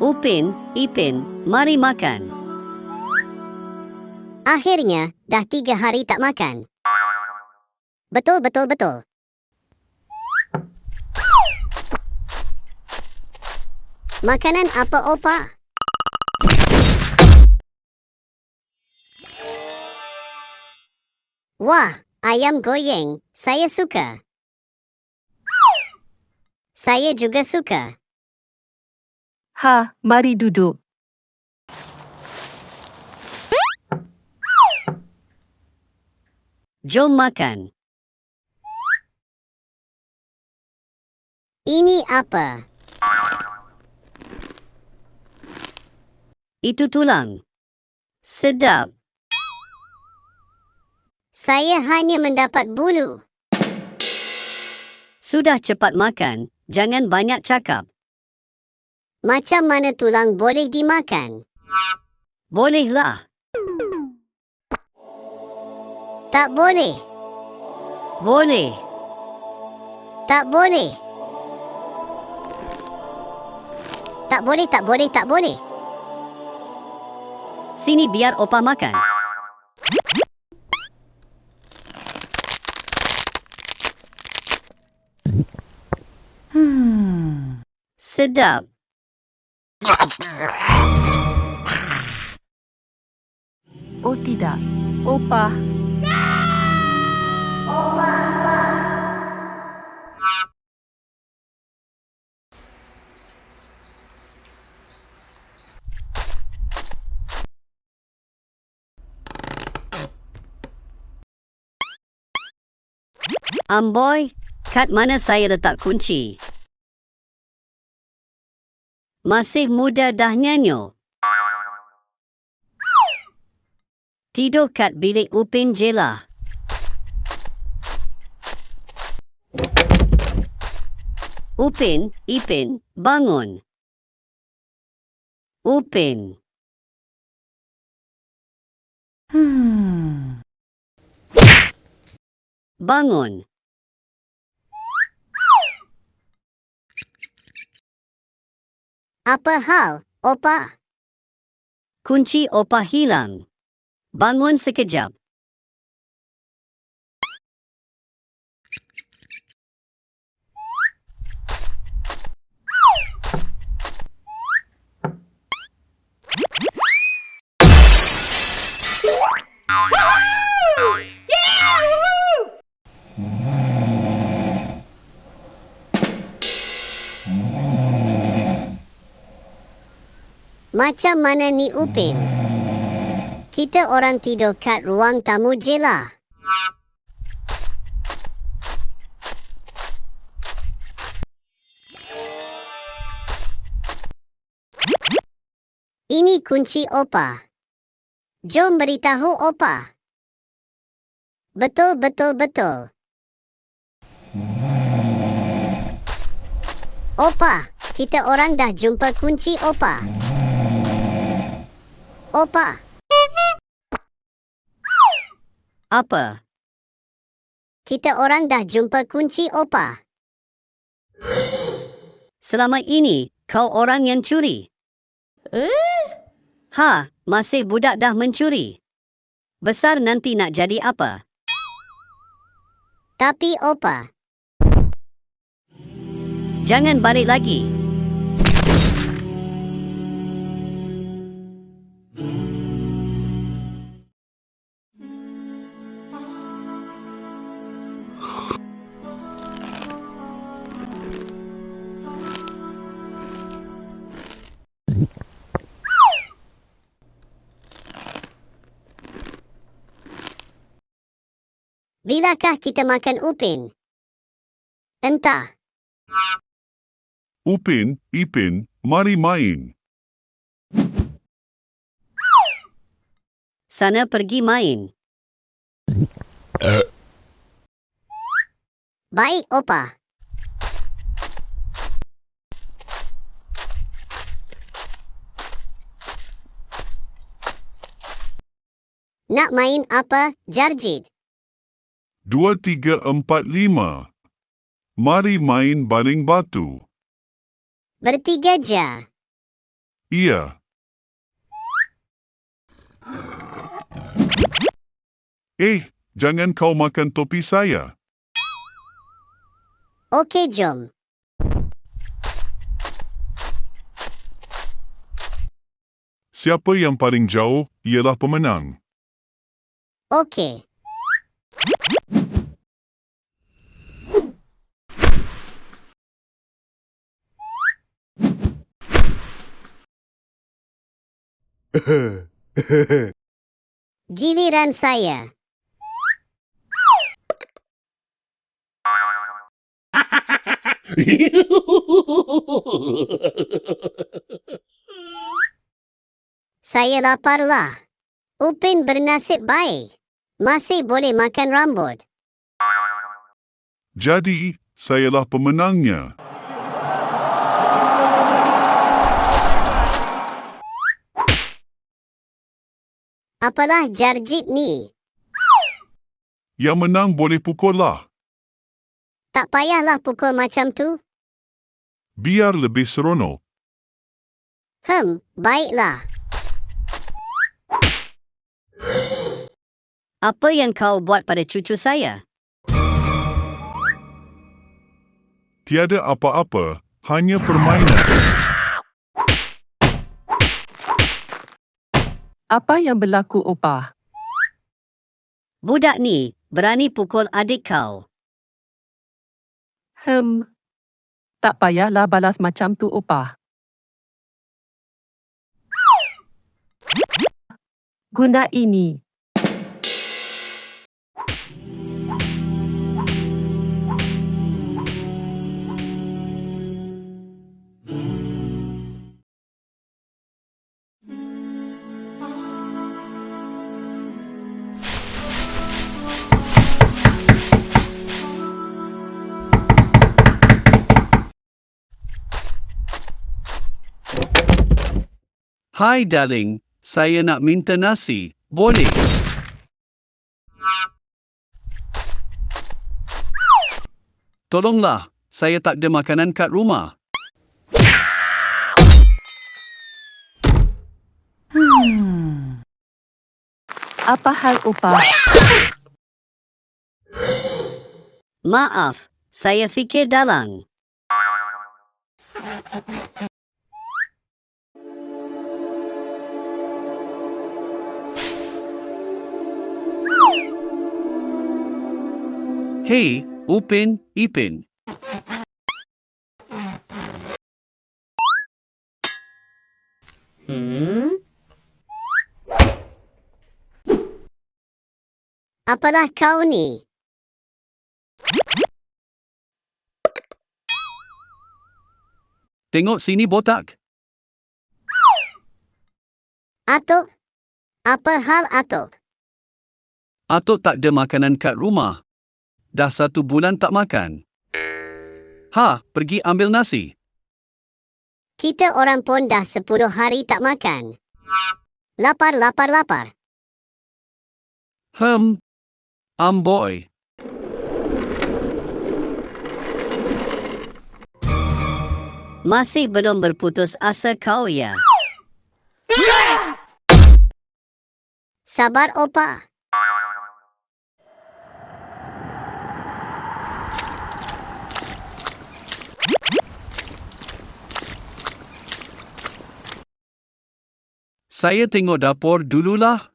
Upin, Ipin, mari makan. Akhirnya, dah 3 hari tak makan. Betul. Makanan apa, Opa? Wah, ayam goyang. Saya suka. Saya juga suka. Ha, mari duduk. Jom makan. Ini apa? Itu tulang. Sedap. Saya hanya mendapat bulu. Sudah cepat makan, jangan banyak cakap. Macam mana tulang boleh dimakan? Bolehlah. Tak boleh. Boleh. Tak boleh. Tak boleh. Sini biar Opa makan. Sedap. Oh tidak, Opa. Amboi, kat mana saya letak kunci? Masih muda dah nyanyuk. Tidur kat bilik Upin je lah. Upin, Ipin, bangun. Upin. Bangun. Apa hal, Opa? Kunci Opa hilang. Bangun sekejap. Macam mana ni Upin? Kita orang tidur kat ruang tamu je lah. Ini kunci Opa. Jom beritahu Opa. Betul. Opa, kita orang dah jumpa kunci Opa. Opa, Apa? kita orang dah jumpa kunci Opa. Selama ini, kau orang yang curi. Ha, masih budak dah mencuri. Besar nanti nak jadi apa? Tapi Opa, Jangan balik lagi. bilakah kita makan Upin? Entah. Upin, Ipin, mari main. Sana pergi main. Baik Opa. Nak main apa, Jarjit? 2, 3, 4, 5. Mari main baling batu. Bertiga je. Iya. Jangan kau makan topi saya. Okey, jom. Siapa yang paling jauh ialah pemenang. Okey. Giliran saya. Saya laparlah. Upin bernasib baik. Masih boleh makan rambut. Jadi, sayalah pemenangnya. Apalah jarjit ni? Yang menang boleh pukul lah. Tak payahlah pukul macam tu. Biar lebih seronok. Baiklah. Apa yang kau buat pada cucu saya? Tiada apa-apa, hanya permainan. Apa yang berlaku, Opa? Budak ni berani pukul adik kau. Tak payahlah balas macam tu, Opa. Guna ini. Hai darling, saya nak minta nasi, boleh? Tolonglah, saya tak ada makanan kat rumah. Apa hal, Opa? Maaf, saya fikir dalang. Hey, Upin, Ipin. Apalah kau ni? Tengok sini botak. Atuk? Apa hal Atuk? Atuk tak ada makanan kat rumah. Dah 1 bulan tak makan. Pergi ambil nasi. Kita orang pun dah 10 hari tak makan. Lapar. Boy. Masih belum berputus asa kau ya? Sabar, Opa. Saya tengok dapur dululah.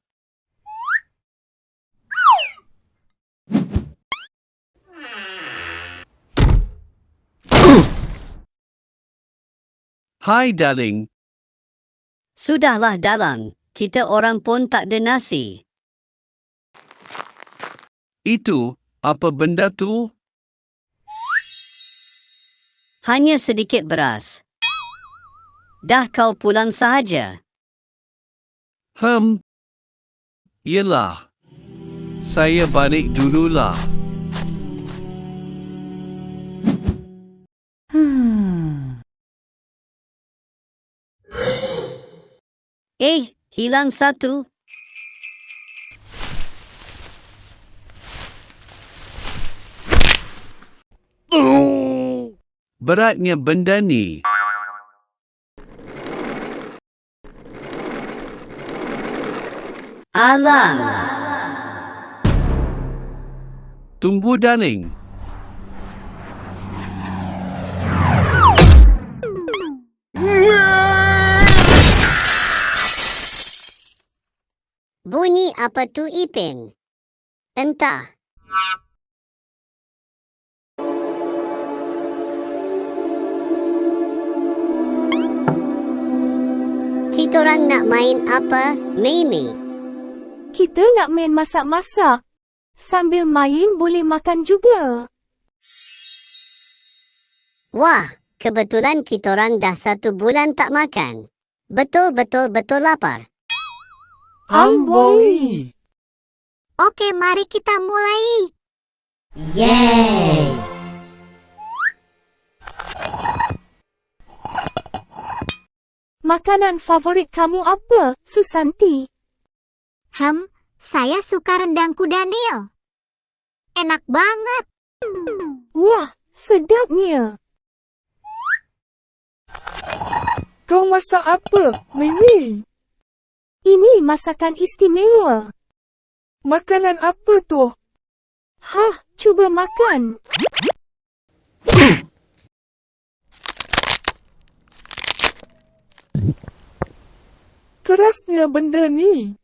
Hai darling, Sudahlah dalang, kita orang pun tak ada nasi. itu, apa benda tu? Hanya sedikit beras. Dah kau pulang sahaja. Yelah. Saya balik dululah. Hilang satu. Beratnya benda ni. Alang. Tunggu darling. Bunyi apa tu Ipin? Entah. Kitorang nak main apa, Mimi? Kita nak main masak-masak. Sambil main boleh makan juga. Wah, kebetulan kitorang dah 1 bulan tak makan. Betul-betul lapar. Amboi. Okey, mari kita mulai. Yeay! Makanan favorit kamu apa, Susanti? Saya suka rendang kuda Nil. Enak banget. Wah, sedapnya. Kau masak apa, Mimi? Ini masakan istimewa. Makanan apa tu? Hah, cuba makan. Kerasnya benda ni.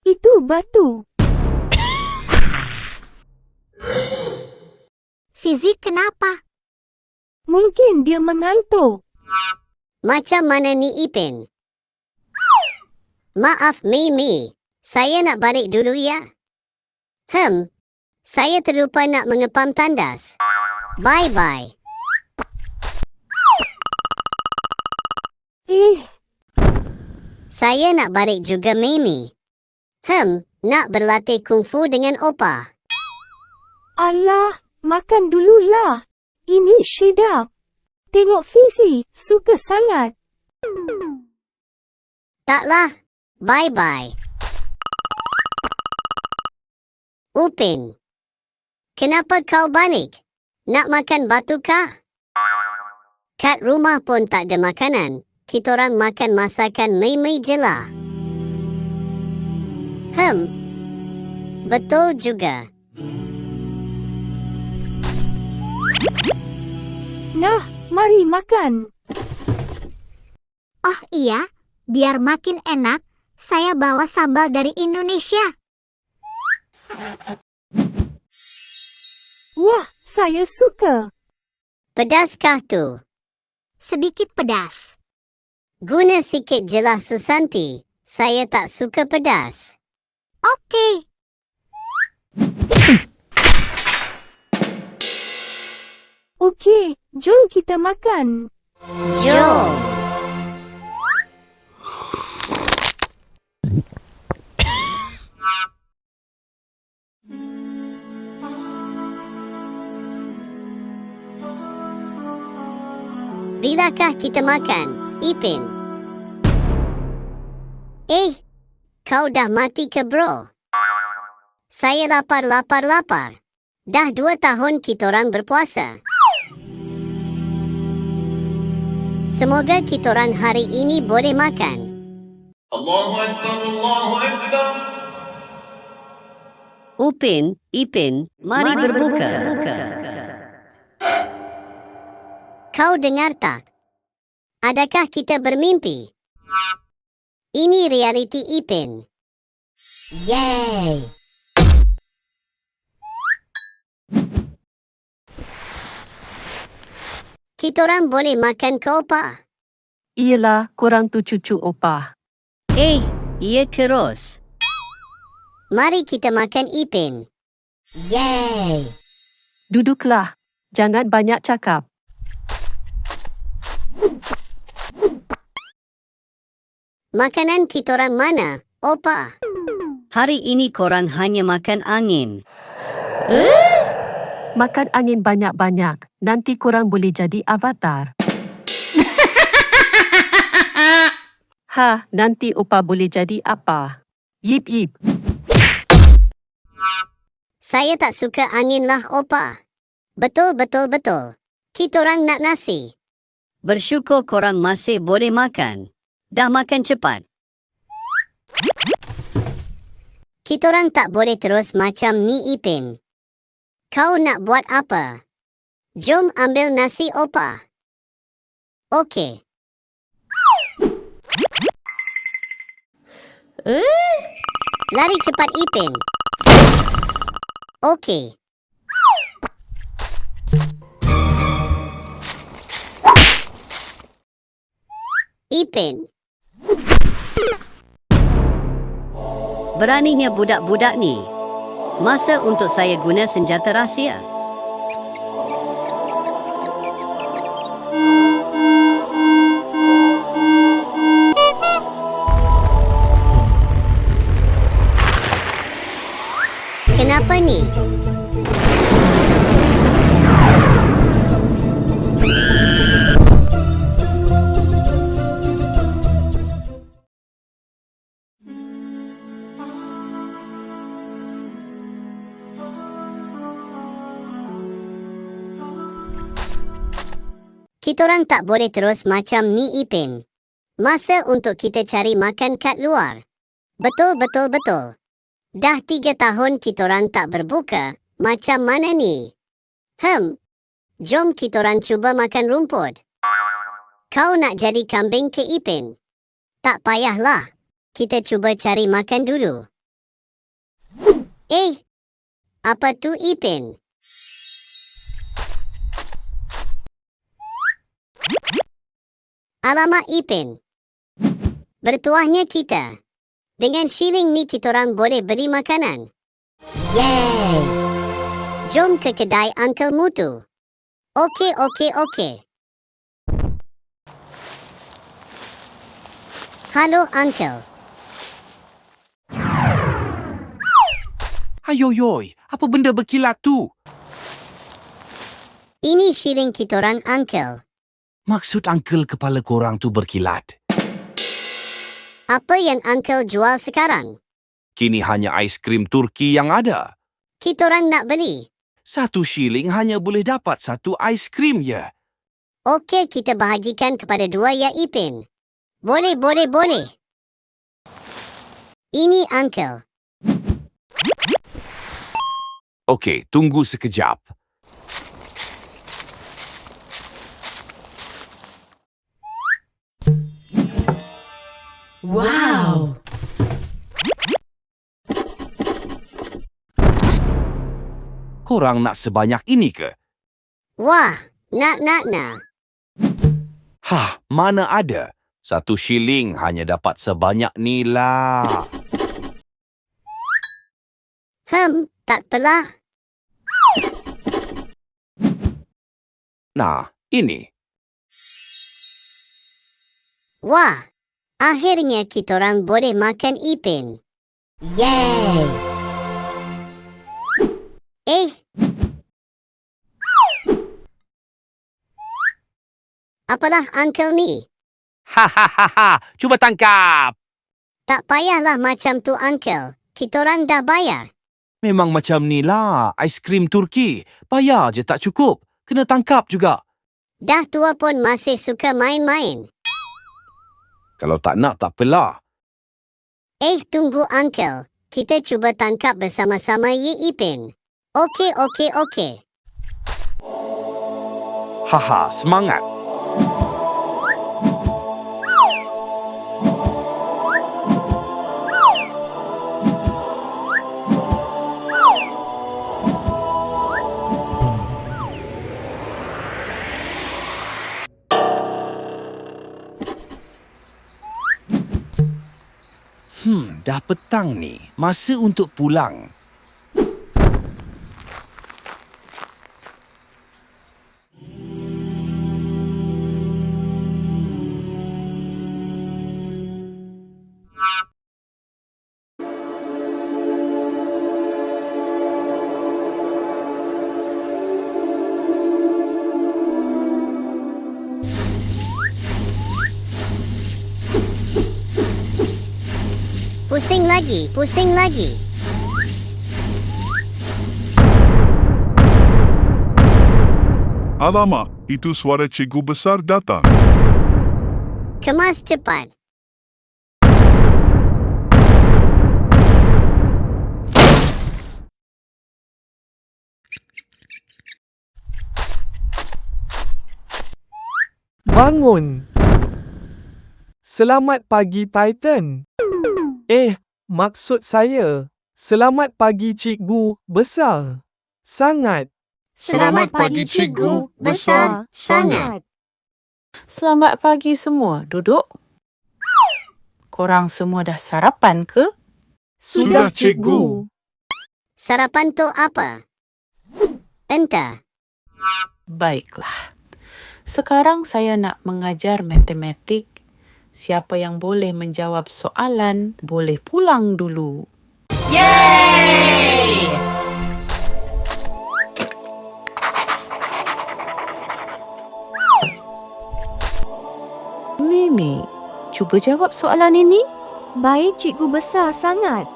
Itu batu. Fizik kenapa? Mungkin dia mengantuk. Macam mana ni Ipin? Maaf Mimi, saya nak balik dulu ya. Saya terlupa nak mengepam tandas. Bye-bye. Saya nak balik juga Mimi. Nak berlatih kungfu dengan Opa. Alah, makan dululah. Ini sedap. Tengok Fizi, suka sangat. Taklah. Bye-bye. Upin. Kenapa kau balik? Nak makan batu kah? Kat rumah pun tak ada makanan. Kitorang makan masakan Mimi je lah. Betul juga. Nah, mari makan. Oh iya, biar makin enak, saya bawa sambal dari Indonesia. Wah, saya suka. Pedaskah tu? Sedikit pedas. Guna sikit jelas Susanti, saya tak suka pedas. Okey. Okey, jom kita makan. Jom. Bilakah kita makan, Ipin? Kau dah mati ke bro? Saya lapar. Dah 2 tahun kitorang berpuasa. Semoga kitorang hari ini boleh makan. Allahu Akbar, Allahu Akbar. Upin, Ipin, mari berbuka. Kau dengar tak? Adakah kita bermimpi? Ini realiti Ipin. Yeay! Kitorang boleh makan ke Opa? Iyalah, korang tu cucu Opa. Ia keros. Mari kita makan Ipin. Yeay! Duduklah. Jangan banyak cakap. Makanan kitorang mana, Opa? Hari ini korang hanya makan angin. Makan angin banyak-banyak. Nanti korang boleh jadi avatar. Nanti Opa boleh jadi apa? Yip yip. Saya tak suka angin lah, Opa. Betul. Kitorang nak nasi. Bersyukur korang masih boleh makan. Dah makan cepat. Kitorang tak boleh terus macam ni, Ipin. Kau nak buat apa? Jom ambil nasi opa. Okey. Lari cepat, Ipin. Okey. Ipin. Beraninya budak-budak ni. Masa untuk saya guna senjata rahsia. Kenapa ni? Kitorang tak boleh terus macam ni, Ipin. Masa untuk kita cari makan kat luar. Betul. Dah 3 tahun kitorang tak berbuka. Macam mana ni? Jom kitorang cuba makan rumput. Kau nak jadi kambing ke, Ipin? Tak payahlah. Kita cuba cari makan dulu. Apa tu, Ipin? Alamak, Ipin. Bertuahnya kita. Dengan shilling ni kitorang boleh beli makanan. Yeay! Jom ke kedai Uncle Mutu. Okey. Halo, Uncle. Ayoyoy, apa benda berkilat tu? Ini shilling kitorang, Uncle. Maksud Uncle kepala korang tu berkilat. Apa yang Uncle jual sekarang? Kini hanya aiskrim Turki yang ada. Kitorang nak beli. 1 shilling hanya boleh dapat 1 aiskrim je. Okey, kita bahagikan kepada 2 ya, Ipin. Boleh. Ini, Uncle. Okey, tunggu sekejap. Wow! Korang nak sebanyak ini ke? Wah, nak. Mana ada. 1 shilling hanya dapat sebanyak ni lah. Tak apalah. Nah, ini. Wah, akhirnya kitorang boleh makan, Ipin. Yeay! Apalah Uncle ni? Cuba tangkap. Tak payahlah macam tu, Uncle. Kitorang dah bayar. Memang macam ni lah, aiskrim Turki. Bayar je tak cukup. Kena tangkap juga. Dah tua pun masih suka main-main. Kalau tak nak, tak apalah. Tunggu, Uncle. Kita cuba tangkap bersama-sama, Ye Ipin. Okey. Semangat. Dah petang ni. Masa untuk pulang. Pusing lagi. Alamak, itu suara cikgu besar datang. Kemas cepat. Bangun. Selamat pagi, Titan. Maksud saya, selamat pagi, Cikgu Besar. Sangat. Selamat pagi, Cikgu Besar sangat. Selamat pagi semua. Duduk. Korang semua dah sarapan ke? Sudah, Cikgu. Sarapan tu apa? Entah. Baiklah. Sekarang saya nak mengajar matematik. Siapa yang boleh menjawab soalan, boleh pulang dulu. Yeay! Mimi, cuba jawab soalan ini. Baik, Cikgu Besar sangat.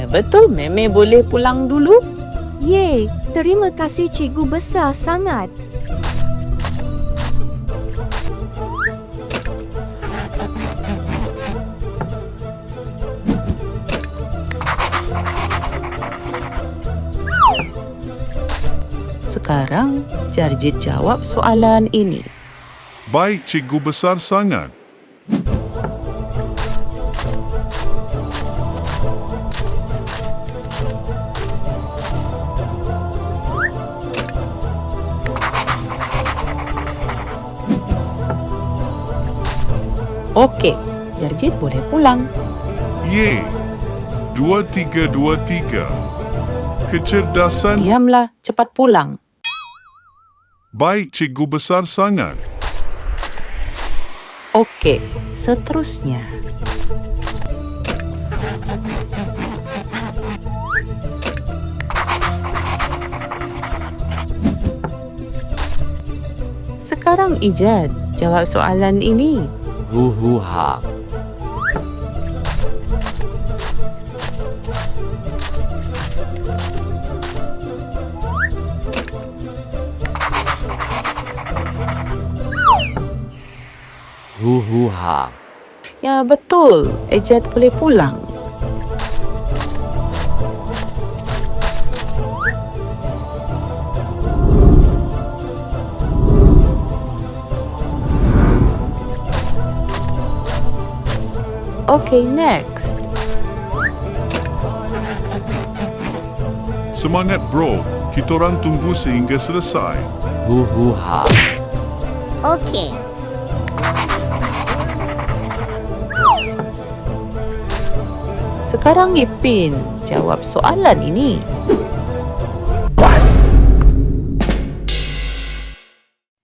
Betul, Meme boleh pulang dulu? Yeay, terima kasih Cikgu Besar sangat. Sekarang, Jarjit jawab soalan ini. Baik, Cikgu Besar sangat. Okey, Jarjit boleh pulang. Ye. 2323. Kecerdasan. Diamlah, cepat pulang. Baik, Cikgu Besar sangat. Okey, seterusnya. Sekarang Ijad, jawab soalan ini. Huhuha. Huhuha. Ya, betul. Ijad boleh pulang. Okay, next. Semangat bro, kitorang tunggu sehingga selesai. Huhuha. Okey. Sekarang Ipin, jawab soalan ini.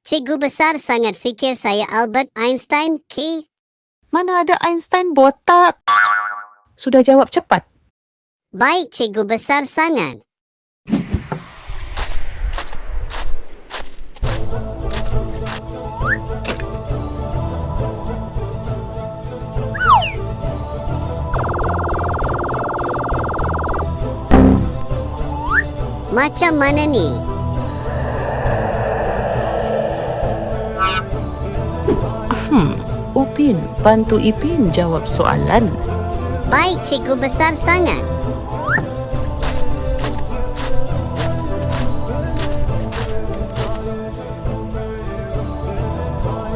Cikgu Besar sangat fikir saya Albert Einstein, Ki. Mana ada Einstein botak? Sudah jawab cepat. Baik, Cikgu Besar sangat. Macam mana ni? Upin, bantu Ipin jawab soalan. Baik, Cikgu Besar sangat.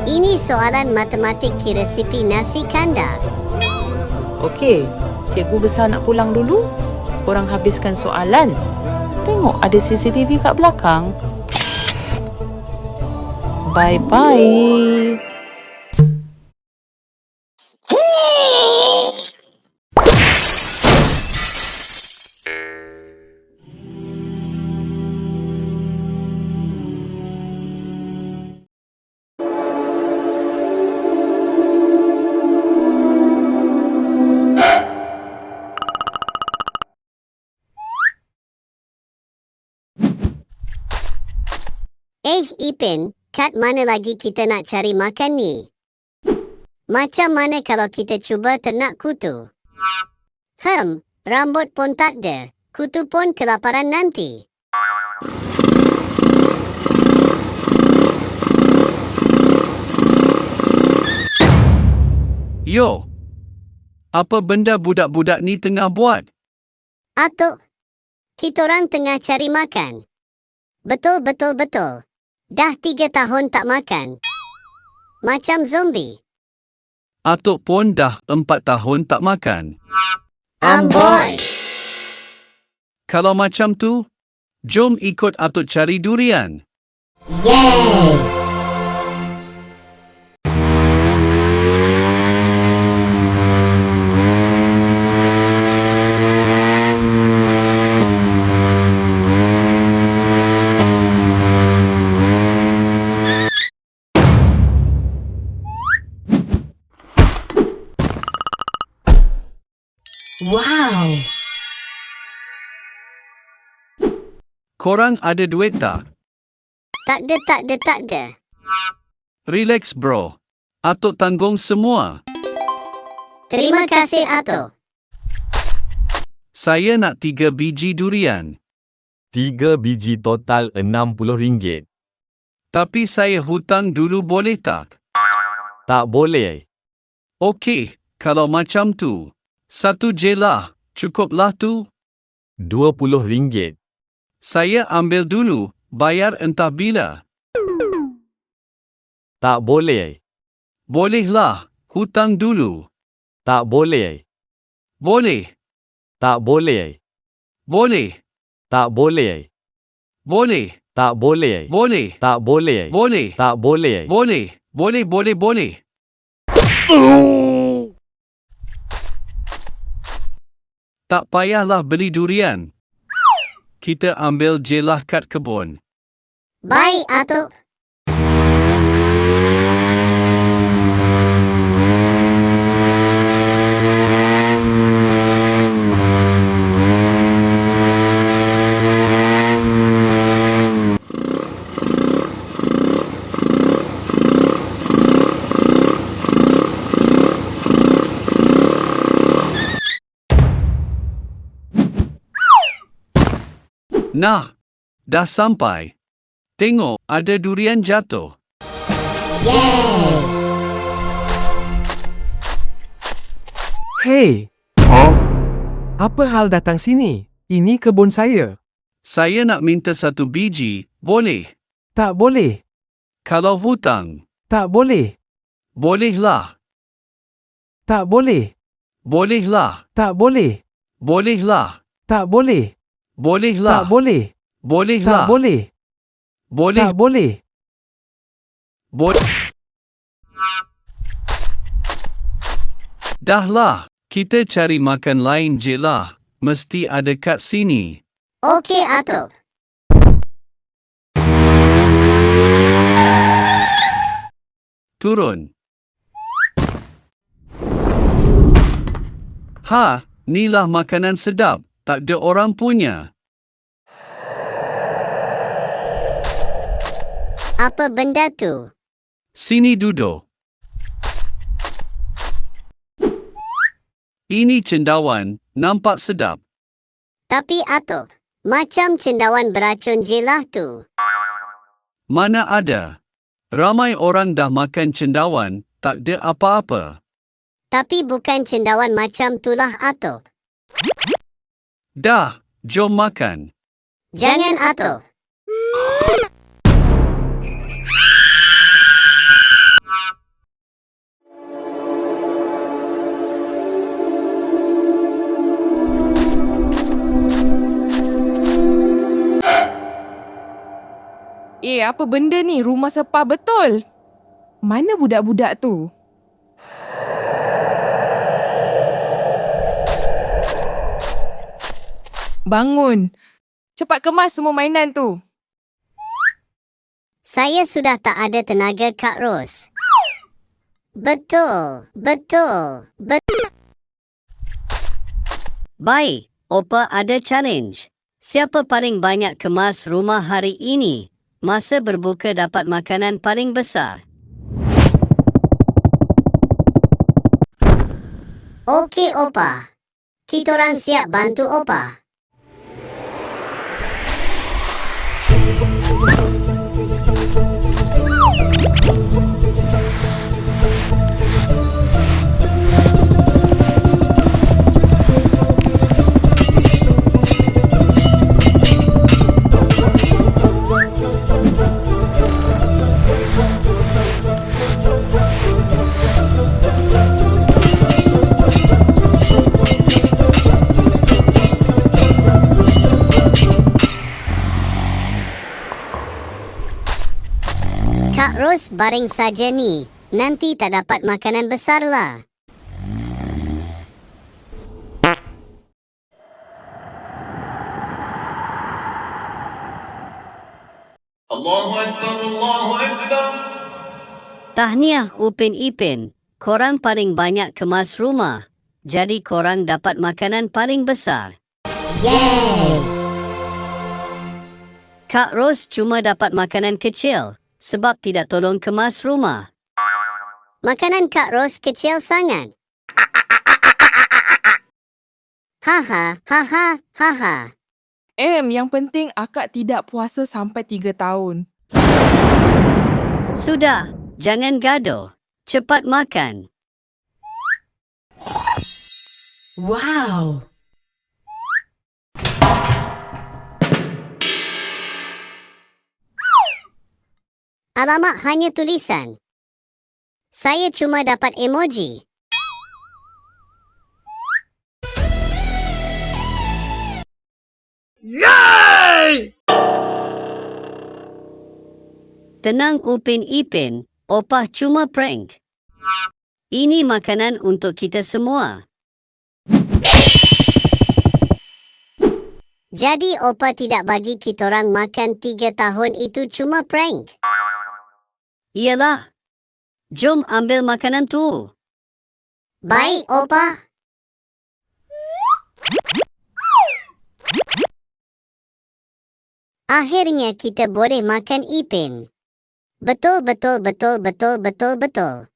Ini soalan matematik resipi nasi kandar. Okey, Cikgu Besar nak pulang dulu. Korang habiskan soalan. Tengok ada CCTV kat belakang. Bye-bye. Ipin, kat mana lagi kita nak cari makan ni? Macam mana kalau kita cuba ternak kutu? Rambut pun tak ada. Kutu pun kelaparan nanti. Yo, Apa benda budak-budak ni tengah buat? Atuk, kitorang tengah cari makan. Betul. Dah 3 tahun tak makan. Macam zombie. Atuk pun dah 4 tahun tak makan. Amboi. Kalau macam tu, jom ikut Atuk cari durian. Yeay! Wow! Korang ada duit tak? Tak ada. Relax bro. Atuk tanggung semua. Terima kasih, Atuk. Saya nak 3 biji durian. 3 biji total RM60. Tapi saya hutang dulu boleh tak? Tak boleh. Okey, kalau macam tu. 1 je lah. Cukuplah tu. RM20. Saya ambil dulu. Bayar entah bila. Tak boleh. Bolehlah. Hutang dulu. Tak boleh. Boleh. Tak boleh. Boleh. Tak boleh. Boleh. Tak boleh. Boleh. Tak boleh. Boleh. Tak boleh. Boleh. Boleh. Tak payahlah beli durian. Kita ambil je lah kat kebun. Baik, Atuk. Nah, dah sampai. Tengok, ada durian jatuh. Yeay! Hey! Apa hal datang sini? Ini kebun saya. Saya nak minta 1 biji, boleh? Tak boleh. Kalau hutang, Tak boleh. bolehlah. Tak boleh. Bolehlah. Tak boleh. Bolehlah. Tak boleh. Bolehlah. Tak boleh. Bolehlah. Tak boleh. Boleh. Tak boleh. Dahlah, kita cari makan lain je lah. Mesti ada kat sini. Okey, Atuk. Turun. Ha, nilah makanan sedap. Tak ada orang punya. Apa benda tu? Sini duduk. Ini cendawan, nampak sedap. Tapi, Atuk, macam cendawan beracun je lah tu. Mana ada. Ramai orang dah makan cendawan, tak ada apa-apa. Tapi bukan cendawan macam tulah, Atuk. Dah, jom makan. Jangan, Atuk. Apa benda ni? Rumah sepah betul. Mana budak-budak tu? Bangun. Cepat kemas semua mainan tu. Saya sudah tak ada tenaga, Kak Ros. Betul. Baik, Opa ada challenge. Siapa paling banyak kemas rumah hari ini? Masa berbuka dapat makanan paling besar. Okey, Opa. Kitorang siap bantu Opa. Ros baring saja ni. Nanti tak dapat makanan besar lah. Allahu Akbar, Allahu Akbar. Tahniah Upin Ipin, korang paling banyak kemas rumah. Jadi korang dapat makanan paling besar. Yeay! Kak Ros cuma dapat makanan kecil sebab tidak tolong kemas rumah. Makanan Kak Ros kecil sangat. Haha, haha, haha. yang penting akak tidak puasa sampai 3 tahun. Sudah, jangan gaduh. Cepat makan. Wow! Alamak, hanya tulisan. Saya cuma dapat emoji. Tenang Upin Ipin, opah cuma prank. Ini makanan untuk kita semua. Jadi opa tidak bagi kitorang makan 3 tahun itu cuma prank. Iyalah. Jom ambil makanan tu. Baik, opa. Akhirnya kita boleh makan Ipin. Betul, betul, betul, betul, betul, betul.